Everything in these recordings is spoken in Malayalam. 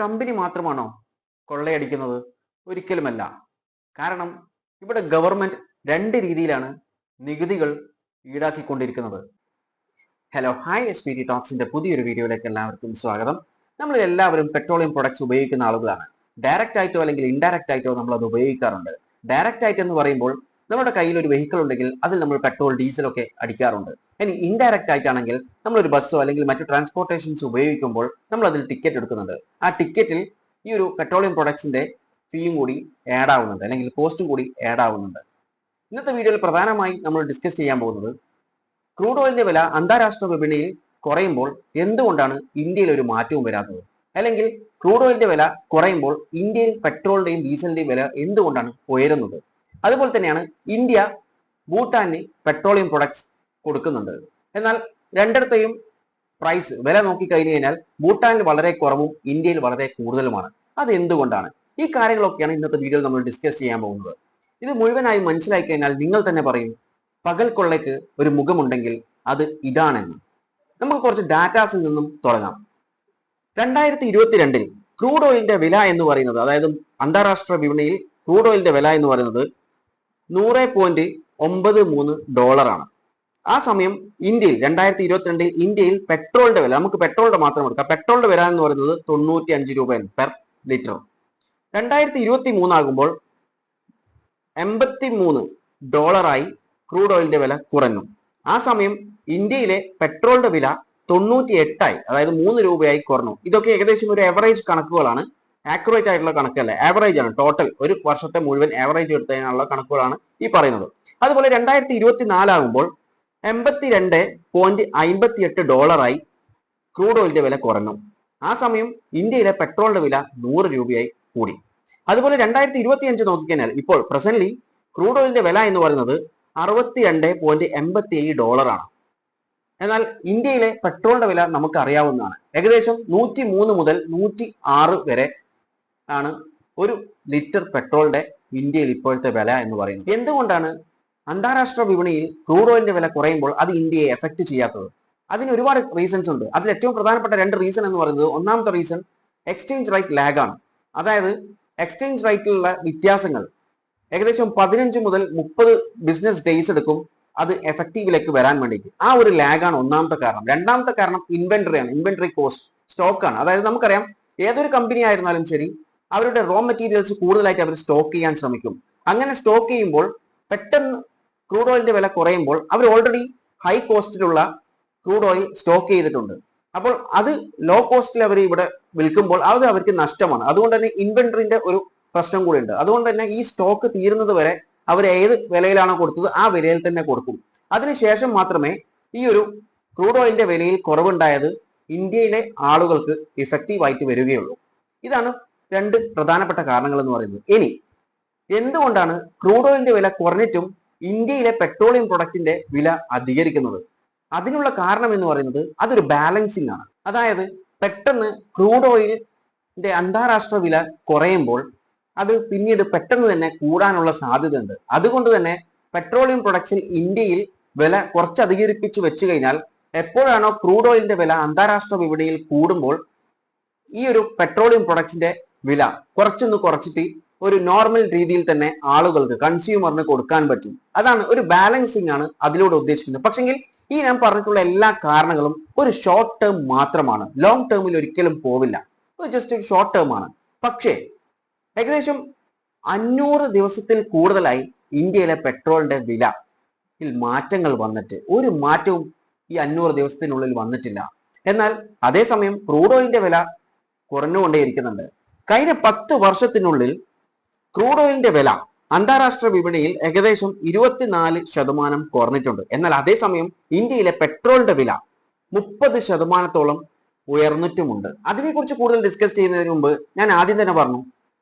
കമ്പനി മാത്രമാണോ കൊള്ളയടിക്കുന്നത്? ഒരിക്കലുമല്ല. കാരണം ഇവിടെ ഗവൺമെന്റ് രണ്ട് രീതിയിലാണ് നികുതികൾ ഈടാക്കിക്കൊണ്ടിരിക്കുന്നത്. ഹലോ, ഹായ്, എസ് പി ടോക്സിന്റെ പുതിയൊരു വീഡിയോയിലേക്ക് എല്ലാവർക്കും സ്വാഗതം. നമ്മൾ എല്ലാവരും പെട്രോളിയം പ്രൊഡക്ട്സ് ഉപയോഗിക്കുന്ന ആളുകളാണ്. ഡയറക്റ്റ് ആയിട്ടോ അല്ലെങ്കിൽ ഇൻഡയറക്റ്റ് ആയിട്ടോ നമ്മൾ അത് ഉപയോഗിക്കാറുണ്ട്. ഡയറക്റ്റ് ആയിട്ട് എന്ന് പറയുമ്പോൾ നമ്മുടെ കയ്യിൽ ഒരു വെഹിക്കിൾ ഉണ്ടെങ്കിൽ അതിൽ നമ്മൾ പെട്രോൾ ഡീസൽ ഒക്കെ അടിക്കാറുണ്ട്. ഇനി ഇൻഡയറക്റ്റ് ആയിട്ടാണെങ്കിൽ നമ്മളൊരു ബസ്സോ അല്ലെങ്കിൽ മറ്റു ട്രാൻസ്പോർട്ടേഷൻസ് ഉപയോഗിക്കുമ്പോൾ നമ്മൾ അതിൽ ടിക്കറ്റ് എടുക്കുന്നുണ്ട്. ആ ടിക്കറ്റിൽ ഈ ഒരു പെട്രോളിയം പ്രൊഡക്ട്സിന്റെ ഫീയും കൂടി ആഡ് ആവുന്നുണ്ട്, അല്ലെങ്കിൽ കോസ്റ്റും കൂടി ആഡ് ആവുന്നുണ്ട്. ഇന്നത്തെ വീഡിയോയിൽ പ്രധാനമായി നമ്മൾ ഡിസ്കസ് ചെയ്യാൻ പോകുന്നത് ക്രൂഡ് ഓയിലിന്റെ വില അന്താരാഷ്ട്ര വിപണിയിൽ കുറയുമ്പോൾ എന്തുകൊണ്ടാണ് ഇന്ത്യയിൽ ഒരു മാറ്റവും വരാത്തത്, അല്ലെങ്കിൽ ക്രൂഡ് ഓയിലിന്റെ വില കുറയുമ്പോൾ ഇന്ത്യയിൽ പെട്രോളിന്റെയും ഡീസലിന്റെയും വില എന്തുകൊണ്ടാണ് ഉയരുന്നത്. അതുപോലെ തന്നെയാണ് ഇന്ത്യ ഭൂട്ടാന് പെട്രോളിയം പ്രൊഡക്ട്സ് കൊടുക്കുന്നുണ്ട്. എന്നാൽ രണ്ടിടത്തെയും പ്രൈസ് വില നോക്കിക്കഴിഞ്ഞു കഴിഞ്ഞാൽ ഭൂട്ടാനിൽ വളരെ കുറവും ഇന്ത്യയിൽ വളരെ കൂടുതലുമാണ്. അത് എന്തുകൊണ്ടാണ്? ഈ കാര്യങ്ങളൊക്കെയാണ് ഇന്നത്തെ വീഡിയോയിൽ നമ്മൾ ഡിസ്കസ് ചെയ്യാൻ പോകുന്നത്. ഇത് മുഴുവനായി മനസ്സിലാക്കി കഴിഞ്ഞാൽ നിങ്ങൾ തന്നെ പറയും, പകൽ കൊള്ളയ്ക്ക് ഒരു മുഖമുണ്ടെങ്കിൽ അത് ഇതാണെന്ന്. നമുക്ക് കുറച്ച് ഡാറ്റാസിൽ നിന്നും തുടങ്ങാം. 2022 ക്രൂഡ് ഓയിലിന്റെ വില എന്ന് പറയുന്നത്, അതായത് അന്താരാഷ്ട്ര വിപണിയിൽ ക്രൂഡ് ഓയിലിന്റെ വില എന്ന് പറയുന്നത് $100.93 ആണ്. ആ സമയം ഇന്ത്യയിൽ 2022 ഇന്ത്യയിൽ പെട്രോളിന്റെ വില, നമുക്ക് പെട്രോളിന്റെ മാത്രം എടുക്കാം, പെട്രോളിന്റെ വില എന്ന് പറയുന്നത് 95 രൂപയാണ് പെർ ലിറ്റർ. 2023 ആകുമ്പോൾ $83 ക്രൂഡ് ഓയിലിന്റെ വില കുറഞ്ഞു. ആ സമയം ഇന്ത്യയിലെ പെട്രോളിന്റെ വില 98, അതായത് 3 രൂപയായി കുറഞ്ഞു. ഇതൊക്കെ ഏകദേശം ഒരു ആവറേജ് കണക്കുകളാണ്, ആക്യുറേറ്റ് ആയിട്ടുള്ള കണക്കല്ല, ആവറേജ് ആണ്. ടോട്ടൽ ഒരു വർഷത്തെ മുഴുവൻ ആവറേജ് എടുത്തതിനുള്ള കണക്കുകളാണ് ഈ പറയുന്നത്. അതുപോലെ 2024 ആകുമ്പോൾ $82.58 ക്രൂഡ് ഓയിലിന്റെ വില കുറഞ്ഞു. ആ സമയം ഇന്ത്യയിലെ പെട്രോളിന്റെ വില 100 രൂപയായി കൂടി. അതുപോലെ 2025 നോക്കിക്കഴിഞ്ഞാൽ ഇപ്പോൾ പ്രസന്റ്ലി ക്രൂഡ് ഓയിലിന്റെ വില എന്ന് പറയുന്നത് $62.87 ആണ്. എന്നാൽ ഇന്ത്യയിലെ പെട്രോളിന്റെ വില നമുക്ക് അറിയാവുന്നതാണ്. ഏകദേശം 103 മുതൽ 106 വരെ ആണ് ഒരു ലിറ്റർ പെട്രോളിന്റെ ഇന്ത്യയിൽ ഇപ്പോഴത്തെ വില എന്ന് പറയുന്നത്. എന്തുകൊണ്ടാണ് അന്താരാഷ്ട്ര വിപണിയിൽ ക്രൂഡ് ഓയിലിന്റെ വില കുറയുമ്പോൾ അത് ഇന്ത്യയെ എഫക്ട് ചെയ്യാത്തത്? അതിന് ഒരുപാട് റീസൺസ് ഉണ്ട്. അതിൽ ഏറ്റവും പ്രധാനപ്പെട്ട 2 റീസൺ എന്ന് പറയുന്നത്, ഒന്നാമത്തെ റീസൺ എക്സ്ചേഞ്ച് റേറ്റ് ലാഗ് ആണ്. അതായത് എക്സ്ചേഞ്ച് റേറ്റിലുള്ള വ്യത്യാസങ്ങൾ ഏകദേശം 15 മുതൽ 30 ബിസിനസ് ഡേയ്സ് എടുക്കും അത് എഫക്റ്റീവിലേക്ക് വരാൻ വേണ്ടിയിട്ട്. ആ ഒരു ലാഗാണ് ഒന്നാമത്തെ കാരണം. രണ്ടാമത്തെ കാരണം ഇൻവെന്ററി ആണ്, ഇൻവെന്ററി കോസ്റ്റ്, സ്റ്റോക്ക് ആണ്. അതായത് നമുക്കറിയാം, ഏതൊരു കമ്പനി ആയിരുന്നാലും ശരി, അവരുടെ റോ മെറ്റീരിയൽസ് കൂടുതലായിട്ട് അവർ സ്റ്റോക്ക് ചെയ്യാൻ ശ്രമിക്കും. അങ്ങനെ സ്റ്റോക്ക് ചെയ്യുമ്പോൾ പെട്ടെന്ന് ക്രൂഡ് ഓയിലിന്റെ വില കുറയുമ്പോൾ അവർ ഓൾറെഡി ഹൈ കോസ്റ്റിലുള്ള ക്രൂഡ് ഓയിൽ സ്റ്റോക്ക് ചെയ്തിട്ടുണ്ട്. അപ്പോൾ അത് ലോ കോസ്റ്റിൽ അവർ ഇവിടെ വിൽക്കുമ്പോൾ അത് അവർക്ക് നഷ്ടമാണ്. അതുകൊണ്ട് തന്നെ ഇൻവെന്ററിന്റെ ഒരു പ്രശ്നം കൂടി ഉണ്ട്. അതുകൊണ്ട് തന്നെ ഈ സ്റ്റോക്ക് തീരുന്നത് വരെ അവർ ഏത് വിലയിലാണോ കൊടുത്തത് ആ വിലയിൽ തന്നെ കൊടുക്കും. അതിനുശേഷം മാത്രമേ ഈ ഒരു ക്രൂഡ് ഓയിലിന്റെ വിലയിൽ കുറവുണ്ടായത് ഇന്ത്യയിലെ ആളുകൾക്ക് ഇഫക്റ്റീവ് ആയിട്ട് വരികയുള്ളൂ. ഇതാണ് 2 പ്രധാനപ്പെട്ട കാരണങ്ങൾ എന്ന് പറയുന്നത്. ഇനി എന്തുകൊണ്ടാണ് ക്രൂഡ് ഓയിലിന്റെ വില കുറഞ്ഞിട്ടും ഇന്ത്യയിലെ പെട്രോളിയം പ്രൊഡക്റ്റിന്റെ വില അധികരിക്കുന്നത്? അതിനുള്ള കാരണം എന്ന് പറയുന്നത് അതൊരു ബാലൻസിങ് ആണ്. അതായത് പെട്ടെന്ന് ക്രൂഡ് ഓയിലിന്റെ അന്താരാഷ്ട്ര വില കുറയുമ്പോൾ അത് പിന്നീട് പെട്ടെന്ന് തന്നെ കൂടാനുള്ള സാധ്യത ഉണ്ട്. അതുകൊണ്ട് തന്നെ പെട്രോളിയം പ്രൊഡക്ട്സിൽ ഇന്ത്യയിൽ വില കുറച്ച് അധികരിപ്പിച്ചു വെച്ചു കഴിഞ്ഞാൽ എപ്പോഴാണോ ക്രൂഡ് ഓയിലിന്റെ വില അന്താരാഷ്ട്ര വിപണിയിൽ കൂടുമ്പോൾ ഈ ഒരു പെട്രോളിയം പ്രൊഡക്ട്സിന്റെ വില കുറച്ചൊന്ന് കുറച്ചിട്ട് ഒരു നോർമൽ രീതിയിൽ തന്നെ ആളുകൾക്ക്, കൺസ്യൂമറിന് കൊടുക്കാൻ പറ്റും. അതാണ് ഒരു ബാലൻസിങ് ആണ് അതിലൂടെ ഉദ്ദേശിക്കുന്നത്. പക്ഷെങ്കിൽ ഈ ഞാൻ പറഞ്ഞിട്ടുള്ള എല്ലാ കാരണങ്ങളും ഒരു ഷോർട്ട് ടേം മാത്രമാണ്, ലോങ് ടേമിൽ ഒരിക്കലും പോവില്ല. ജസ്റ്റ് ഒരു ഷോർട്ട് ടേം ആണ്. പക്ഷേ ഏകദേശം 500 ദിവസത്തിൽ കൂടുതലായി ഇന്ത്യയിലെ പെട്രോളിന്റെ വിലയിൽ മാറ്റങ്ങൾ വന്നിട്ട് ഒരു മാറ്റവും ഈ 500 ദിവസത്തിനുള്ളിൽ വന്നിട്ടില്ല. എന്നാൽ അതേസമയം ക്രൂഡ് ഓയിലിന്റെ വില കുറഞ്ഞുകൊണ്ടേയിരിക്കുന്നുണ്ട്. കഴിഞ്ഞ 10 വർഷത്തിനുള്ളിൽ ക്രൂഡ് ഓയിലിന്റെ വില അന്താരാഷ്ട്ര വിപണിയിൽ ഏകദേശം 24% കുറഞ്ഞിട്ടുണ്ട്. എന്നാൽ അതേസമയം ഇന്ത്യയിലെ പെട്രോളിന്റെ വില 30% ഉയർന്നിട്ടുമുണ്ട്. അതിനെക്കുറിച്ച് കൂടുതൽ ഡിസ്കസ് ചെയ്യുന്നതിന് മുമ്പ് ഞാൻ ആദ്യം തന്നെ പറഞ്ഞു,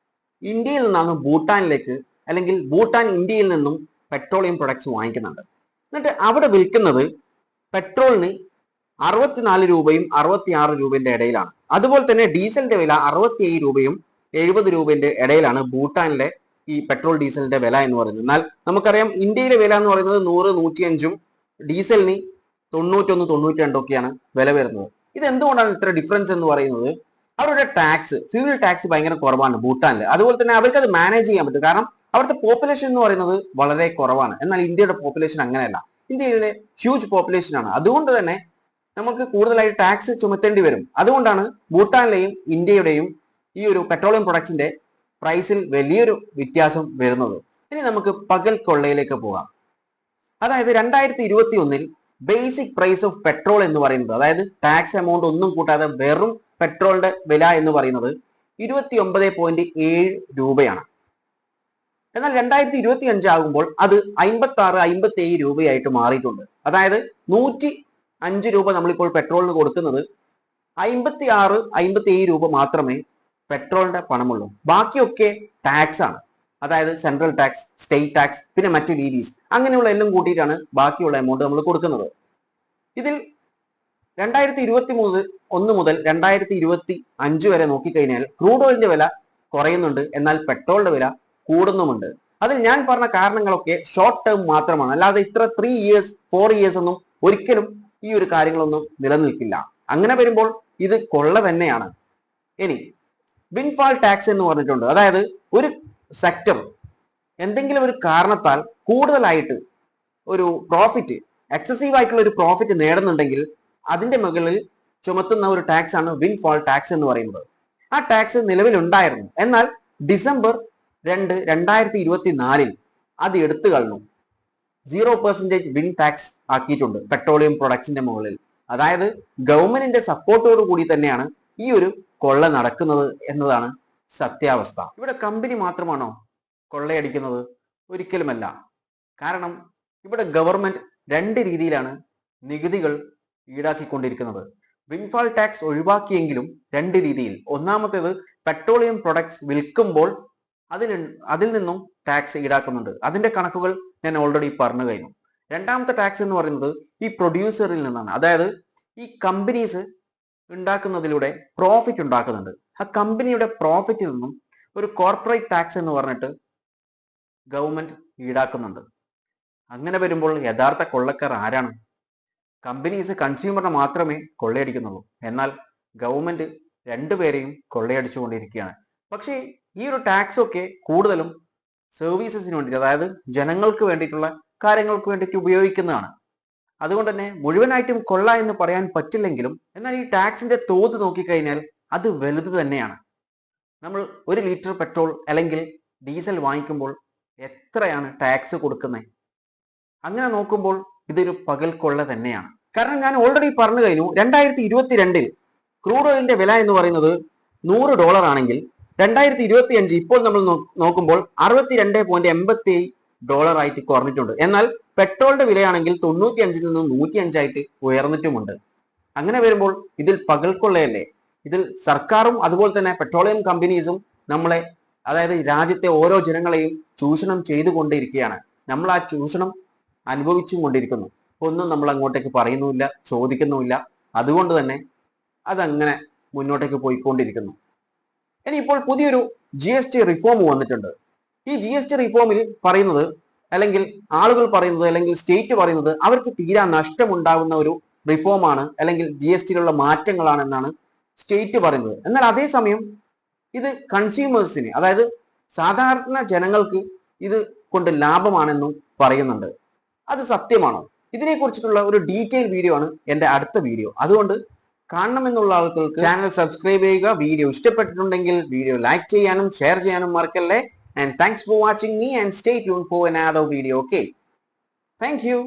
ഇന്ത്യയിൽ നിന്നാണ് ഭൂട്ടാനിലേക്ക്, അല്ലെങ്കിൽ ഭൂട്ടാൻ ഇന്ത്യയിൽ നിന്നും പെട്രോളിയം പ്രൊഡക്ട്സ് വാങ്ങിക്കുന്നുണ്ട്. എന്നിട്ട് അവിടെ വിൽക്കുന്നത് പെട്രോളിന് 64 രൂപയും 66 രൂപയുടെ ഇടയിലാണ്. അതുപോലെ തന്നെ ഡീസലിന്റെ വില 67 രൂപയും 70 രൂപയുടെ ഇടയിലാണ് ഭൂട്ടാനിലെ ഈ പെട്രോൾ ഡീസലിന്റെ വില എന്ന് പറയുന്നത്. എന്നാൽ നമുക്കറിയാം ഇന്ത്യയിലെ വില എന്ന് പറയുന്നത് 100, 105, ഡീസലിന് 91, 92 ഒക്കെയാണ് വില വരുന്നത്. ഇത് എന്തുകൊണ്ടാണ് ഇത്ര ഡിഫറൻസ് എന്ന് പറയുന്നത്? അവരുടെ ടാക്സ്, ഫ്യൂൽ ടാക്സ് ഭയങ്കര കുറവാണ് ഭൂട്ടാനിൽ. അതുപോലെ തന്നെ അവർക്ക് അത് മാനേജ് ചെയ്യാൻ പറ്റും. കാരണം അവിടുത്തെ പോപ്പുലേഷൻ എന്ന് പറയുന്നത് വളരെ കുറവാണ്. എന്നാൽ ഇന്ത്യയുടെ പോപ്പുലേഷൻ അങ്ങനെയല്ല. ഇന്ത്യയിലെ ഹ്യൂജ് പോപ്പുലേഷൻ ആണ്. അതുകൊണ്ട് തന്നെ നമുക്ക് കൂടുതലായി ടാക്സ് ചുമത്തേണ്ടി വരും. അതുകൊണ്ടാണ് ഭൂട്ടാനിലെയും ഇന്ത്യയുടെയും ഈ ഒരു പെട്രോളിയം പ്രൊഡക്ട്സിന്റെ പ്രൈസിൽ വലിയൊരു വ്യത്യാസം വരുന്നത്. ഇനി നമുക്ക് പകൽ കൊള്ളയിലേക്ക് പോകാം. അതായത് 2021 ബേസിക് പ്രൈസ് ഓഫ് പെട്രോൾ എന്ന് പറയുന്നത്, അതായത് ടാക്സ് എമൗണ്ട് ഒന്നും കൂട്ടാതെ വെറും പെട്രോളിന്റെ വില എന്ന് പറയുന്നത് 29.7 രൂപയാണ്. എന്നാൽ 2025 ആകുമ്പോൾ അത് 56-57 രൂപയായിട്ട് മാറിയിട്ടുണ്ട്. അതായത് 105 രൂപ നമ്മളിപ്പോൾ പെട്രോളിന് കൊടുക്കുന്നത് 56-57 രൂപ മാത്രമേ പെട്രോളിന്റെ പണമുള്ളൂ. ബാക്കിയൊക്കെ ടാക്സ് ആണ്. അതായത് സെൻട്രൽ ടാക്സ്, സ്റ്റേറ്റ് ടാക്സ്, പിന്നെ മറ്റു ലീവീസ്, അങ്ങനെയുള്ള എല്ലാം കൂട്ടിയിട്ടാണ് ബാക്കിയുള്ള എമൗണ്ട് നമ്മൾ കൊടുക്കുന്നത്. ഇതിൽ 2021 മുതൽ 2025 വരെ നോക്കിക്കഴിഞ്ഞാൽ ക്രൂഡ് ഓയിലിന്റെ വില കുറയുന്നുണ്ട്, എന്നാൽ പെട്രോളിന്റെ വില കൂടുന്നുമുണ്ട്. അതിൽ ഞാൻ പറഞ്ഞ കാരണങ്ങളൊക്കെ ഷോർട്ട് ടേം മാത്രമാണ്. അല്ലാതെ ഇത്ര 3 ഇയേഴ്സ് 4 ഇയേഴ്സ് ഒന്നും ഒരിക്കലും ഈ ഒരു കാര്യങ്ങളൊന്നും നിലനിൽക്കില്ല. അങ്ങനെ വരുമ്പോൾ ഇത് കൊള്ള തന്നെയാണ്. ഇനി വിൻഫാൾ ടാക്സ് എന്ന് പറഞ്ഞിട്ടുണ്ട്. അതായത് ഒരു സെക്ടർ എന്തെങ്കിലും ഒരു കാരണത്താൽ കൂടുതലായിട്ട് ഒരു പ്രോഫിറ്റ്, എക്സസീവ് ആയിട്ടുള്ള ഒരു പ്രോഫിറ്റ് നേടുന്നുണ്ടെങ്കിൽ അതിന്റെ മുകളിൽ ചുമത്തുന്ന ഒരു ടാക്സ് ആണ് വിൻഫാൾ ടാക്സ് എന്ന് പറയുന്നത്. ആ ടാക്സ് നിലവിലുണ്ടായിരുന്നു. എന്നാൽ ഡിസംബർ 2, 2024 അത് എടുത്തു കളഞ്ഞു. 0% വിൻ ടാക്സ് ആക്കിയിട്ടുണ്ട് പെട്രോളിയം പ്രൊഡക്ട്സിന്റെ മുകളിൽ. അതായത് ഗവൺമെന്റിന്റെ സപ്പോർട്ടോട് കൂടി തന്നെയാണ് ഈ ഒരു കൊള്ള നടക്കുന്നത് എന്നതാണ് സത്യാവസ്ഥ. ഇവിടെ കമ്പനി മാത്രമാണോ കൊള്ളയടിക്കുന്നത്? ഒരിക്കലുമല്ല. കാരണം ഇവിടെ ഗവൺമെന്റ് 2 രീതിയിലാണ് നികുതികൾ ഈടാക്കിക്കൊണ്ടിരിക്കുന്നത്. വിൻഫാൾ ടാക്സ് ഒഴിവാക്കിയെങ്കിലും 2 രീതിയിൽ. ഒന്നാമത്തേത് പെട്രോളിയം പ്രൊഡക്ട്സ് വിൽക്കുമ്പോൾ അതിൽ നിന്നും ടാക്സ് ഈടാക്കുന്നുണ്ട്. അതിന്റെ കണക്കുകൾ ഞാൻ ഓൾറെഡി പറഞ്ഞു കഴിഞ്ഞു. രണ്ടാമത്തെ ടാക്സ് എന്ന് പറയുന്നത് ഈ പ്രൊഡ്യൂസറിൽ നിന്നാണ്. അതായത് ഈ കമ്പനീസ് ഉണ്ടാക്കുന്നതിലൂടെ പ്രോഫിറ്റ് ഉണ്ടാക്കുന്നുണ്ട്. ആ കമ്പനിയുടെ പ്രോഫിറ്റിൽ നിന്നും ഒരു കോർപ്പറേറ്റ് ടാക്സ് എന്ന് പറഞ്ഞിട്ട് ഗവൺമെന്റ് ഈടാക്കുന്നുണ്ട്. അങ്ങനെ വരുമ്പോൾ യഥാർത്ഥ കൊള്ളക്കാർ ആരാണ്? കമ്പനീസ് കൺസ്യൂമറിനെ മാത്രമേ കൊള്ളയടിക്കുന്നുള്ളൂ. എന്നാൽ ഗവൺമെന്റ് രണ്ടുപേരെയും കൊള്ളയടിച്ചുകൊണ്ടിരിക്കുകയാണ്. പക്ഷേ ഈ ഒരു ടാക്സ് ഒക്കെ കൂടുതലും സർവീസസിന് വേണ്ടിയിട്ട്, അതായത് ജനങ്ങൾക്ക് വേണ്ടിയിട്ടുള്ള കാര്യങ്ങൾക്ക് വേണ്ടിയിട്ട് ഉപയോഗിക്കുന്നതാണ്. അതുകൊണ്ട് തന്നെ മുഴുവനായിട്ടും കൊള്ള എന്ന് പറയാൻ പറ്റില്ലെങ്കിലും, എന്നാൽ ഈ ടാക്സിന്റെ തോത് നോക്കിക്കഴിഞ്ഞാൽ അത് വലുത് തന്നെയാണ്. നമ്മൾ 1 ലിറ്റർ പെട്രോൾ അല്ലെങ്കിൽ ഡീസൽ വാങ്ങിക്കുമ്പോൾ എത്രയാണ് ടാക്സ് കൊടുക്കുന്നത്? അങ്ങനെ നോക്കുമ്പോൾ ഇതൊരു പകൽ കൊള്ള തന്നെയാണ്. കാരണം ഞാൻ ഓൾറെഡി പറഞ്ഞു കഴിഞ്ഞു, 2022 ക്രൂഡ് ഓയിലിന്റെ വില എന്ന് പറയുന്നത് $100 ആണെങ്കിൽ 2025 ഇപ്പോൾ നമ്മൾ നോക്കുമ്പോൾ $62.87 ആയിട്ട് കുറഞ്ഞിട്ടുണ്ട്. എന്നാൽ പെട്രോളിന്റെ വിലയാണെങ്കിൽ 95 നിന്ന് 105 ആയിട്ട് ഉയർന്നിട്ടുമുണ്ട്. അങ്ങനെ വരുമ്പോൾ ഇതിൽ പകൽ കൊള്ളയല്ലേ? ഇതിൽ സർക്കാരും അതുപോലെ തന്നെ പെട്രോളിയം കമ്പനീസും നമ്മളെ, അതായത് രാജ്യത്തെ ഓരോ ജനങ്ങളെയും ചൂഷണം ചെയ്തുകൊണ്ടിരിക്കുകയാണ്. നമ്മൾ ആ ചൂഷണം അനുഭവിച്ചും കൊണ്ടിരിക്കുന്നു. ഒന്നും നമ്മൾ അങ്ങോട്ടേക്ക് പറയുന്നുമില്ല, ചോദിക്കുന്നുമില്ല. അതുകൊണ്ട് തന്നെ അതങ്ങനെ മുന്നോട്ടേക്ക് പോയിക്കൊണ്ടിരിക്കുന്നു. ഇനി ഇപ്പോൾ പുതിയൊരു GST റിഫോം വന്നിട്ടുണ്ട്. ഈ GST റിഫോമിൽ പറയുന്നത്, അല്ലെങ്കിൽ ആളുകൾ പറയുന്നത്, അല്ലെങ്കിൽ സ്റ്റേറ്റ് പറയുന്നത് അവർക്ക് തീരാ നഷ്ടമുണ്ടാകുന്ന ഒരു റിഫോമാണ്, അല്ലെങ്കിൽ GSTയിലുള്ള മാറ്റങ്ങളാണെന്നാണ് സ്റ്റേറ്റ് പറയുന്നത്. എന്നാൽ അതേസമയം ഇത് കൺസ്യൂമേഴ്സിന്, അതായത് സാധാരണ ജനങ്ങൾക്ക് ഇത് കൊണ്ട് ലാഭമാണെന്നും പറയുന്നുണ്ട്. അത് സത്യമാണോ? ഇതിനെക്കുറിച്ചിട്ടുള്ള ഒരു ഡീറ്റെയിൽ വീഡിയോ ആണ് എൻ്റെ അടുത്ത വീഡിയോ. അതുകൊണ്ട് കാണണമെന്നുള്ള ആളുകൾക്ക് ചാനൽ സബ്സ്ക്രൈബ് ചെയ്യുക. വീഡിയോ ഇഷ്ടപ്പെട്ടിട്ടുണ്ടെങ്കിൽ വീഡിയോ ലൈക്ക് ചെയ്യാനും ഷെയർ ചെയ്യാനും മറക്കല്ലേ. And thanks for watching me and stay tuned for another video. Okay, thank you.